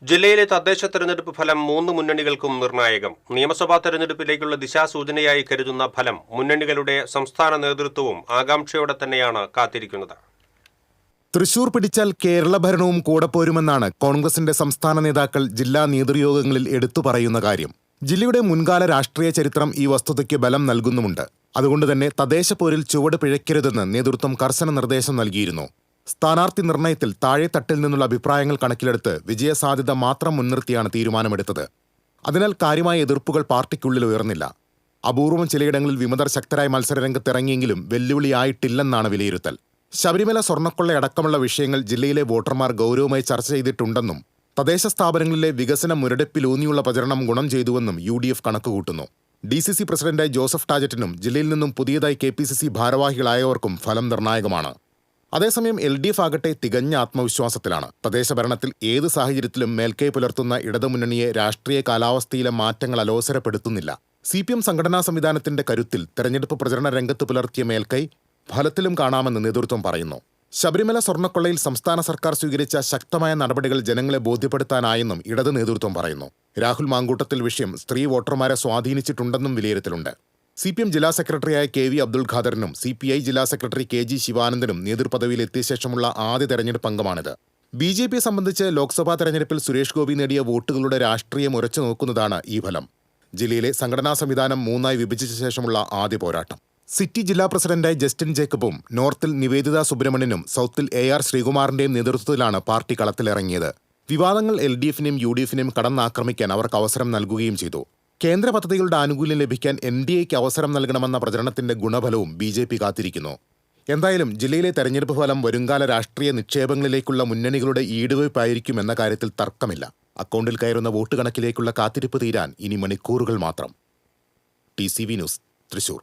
ജില്ലയിലെ തദ്ദേശ തെരഞ്ഞെടുപ്പ് ഫലം 3 മുന്നണികൾക്കും നിർണായകം. നിയമസഭാ തെരഞ്ഞെടുപ്പിലേക്കുള്ള ദിശാസൂചനയായി കരുതുന്ന ഫലം മുന്നണികളുടെ സംസ്ഥാന നേതൃത്വവും ആകാംക്ഷയോടെ തന്നെയാണ് കാത്തിരിക്കുന്നത്. തൃശൂർ പിടിച്ചാൽ കേരള ഭരണവും കൂടെ പോരുമെന്നാണ് കോൺഗ്രസിന്റെ സംസ്ഥാന നേതാക്കൾ ജില്ലാ നേതൃയോഗങ്ങളിൽ എടുത്തു പറയുന്ന കാര്യം. ജില്ലയുടെ മുൻകാല രാഷ്ട്രീയ ചരിത്രം ഈ വസ്തുതയ്ക്ക് ബലം നൽകുന്നുമുണ്ട്. അതുകൊണ്ടുതന്നെ തദ്ദേശ പോരിൽ ചുവട് പിഴയ്ക്കരുതെന്ന് നേതൃത്വം കർശന നിർദ്ദേശം നൽകിയിരുന്നു. സ്ഥാനാർത്ഥി നിർണയത്തിൽ താഴെത്തട്ടിൽ നിന്നുള്ള അഭിപ്രായങ്ങൾ കണക്കിലെടുത്ത് വിജയസാധ്യത മാത്രം മുൻനിർത്തിയാണ് തീരുമാനമെടുത്തത്. അതിനാൽ കാര്യമായ എതിർപ്പുകൾ പാർട്ടിക്കുള്ളിൽ ഉയർന്നില്ല. അപൂർവം ചിലയിടങ്ങളിൽ വിമതർ ശക്തരായ മത്സരരംഗത്തിറങ്ങിയെങ്കിലും വെല്ലുവിളിയായിട്ടില്ലെന്നാണ് വിലയിരുത്തൽ. ശബരിമല സ്വർണ്ണക്കൊള്ളയടക്കമുള്ള വിഷയങ്ങൾ ജില്ലയിലെ വോട്ടർമാർ ഗൗരവമായി ചർച്ച ചെയ്തിട്ടുണ്ടെന്നും തദ്ദേശ സ്ഥാപനങ്ങളിലെ വികസന മുരടിപ്പിലൂന്നിയുള്ള പ്രചരണം ഗുണം ചെയ്തുവെന്നും UDF കണക്കുകൂട്ടുന്നു. DCC പ്രസിഡന്റായി ജോസഫ് ടാജറ്റിനും ജില്ലയിൽ നിന്നും പുതിയതായി KPCC ഭാരവാഹികളായവർക്കും ഫലം നിർണായകമാണ്. അതേസമയം LDF ആകട്ടെ തികഞ്ഞ ആത്മവിശ്വാസത്തിലാണ്. തദ്ദേശ ഭരണത്തിൽ ഏത് സാഹചര്യത്തിലും മേൽക്കൈ പുലർത്തുന്ന ഇടതുമുന്നണിയെ രാഷ്ട്രീയ കാലാവസ്ഥയിലെ മാറ്റങ്ങൾ അലോസരപ്പെടുത്തുന്നില്ല. CPM സംഘടനാ സംവിധാനത്തിന്റെ കരുത്തിൽ തെരഞ്ഞെടുപ്പ് പ്രചരണ രംഗത്ത് പുലർത്തിയ മേൽക്കൈ ഫലത്തിലും കാണാമെന്ന് നേതൃത്വം പറയുന്നു. ശബരിമല സ്വർണ്ണക്കൊള്ളയിൽ സംസ്ഥാന സർക്കാർ സ്വീകരിച്ച ശക്തമായ നടപടികൾ ജനങ്ങളെ ബോധ്യപ്പെടുത്താനായെന്നും ഇടത് നേതൃത്വം പറയുന്നു. രാഹുൽ മാങ്കൂട്ടത്തിൽ വിഷയം സ്ത്രീ വോട്ടർമാരെ സ്വാധീനിച്ചിട്ടുണ്ടെന്നും വിലയിരുത്തലുണ്ട്. CPM ജില്ലാ സെക്രട്ടറിയായ KV അബ്ദുൾ ഖാദറിനും CPI ജില്ലാ സെക്രട്ടറി KG ശിവാനന്ദനും നേതൃപദവിയിൽ എത്തിയ ശേഷമുള്ള ആദ്യ തെരഞ്ഞെടുപ്പ് അംഗമാണിത്. BJP സംബന്ധിച്ച് ലോക്സഭാ തെരഞ്ഞെടുപ്പിൽ സുരേഷ് ഗോപി നേടിയ വോട്ടുകളുടെ രാഷ്ട്രീയം ഉരച്ചു നോക്കുന്നതാണ് ഈ ഫലം. ജില്ലയിലെ സംഘടനാ സംവിധാനം 3ആയി വിഭജിച്ച ശേഷമുള്ള ആദ്യ പോരാട്ടം. സിറ്റി ജില്ലാ പ്രസിഡന്റായി ജസ്റ്റിൻ ജേക്കബും നോർത്തിൽ നിവേദിത സുബ്രഹ്മണ്യനും സൗത്തിൽ AR ശ്രീകുമാറിന്റെയും നേതൃത്വത്തിലാണ് പാർട്ടി കളത്തിലിറങ്ങിയത്. വിവാദങ്ങൾ LDFനെയും UDFനെയും കടന്നാക്രമിക്കാൻ അവർക്ക് അവസരം നൽകുകയും ചെയ്തു. കേന്ദ്ര പദ്ധതികളുടെ ആനുകൂല്യം ലഭിക്കാൻ NDAയ്ക്ക് അവസരം നൽകണമെന്ന പ്രചരണത്തിന്റെ ഗുണഫലവും BJP കാത്തിരിക്കുന്നു. എന്തായാലും ജില്ലയിലെ തെരഞ്ഞെടുപ്പ് ഫലം വരുംകാല രാഷ്ട്രീയ നിക്ഷേപങ്ങളിലേക്കുള്ള മുന്നണികളുടെ ഈടുവയ്പായിരിക്കും എന്ന കാര്യത്തിൽ തർക്കമില്ല. അക്കൗണ്ടിൽ കയറുന്ന വോട്ട് കണക്കിലേക്കുള്ള കാത്തിരിപ്പ് തീരാൻ ഇനി മണിക്കൂറുകൾ മാത്രം. TCV news, Thrissur.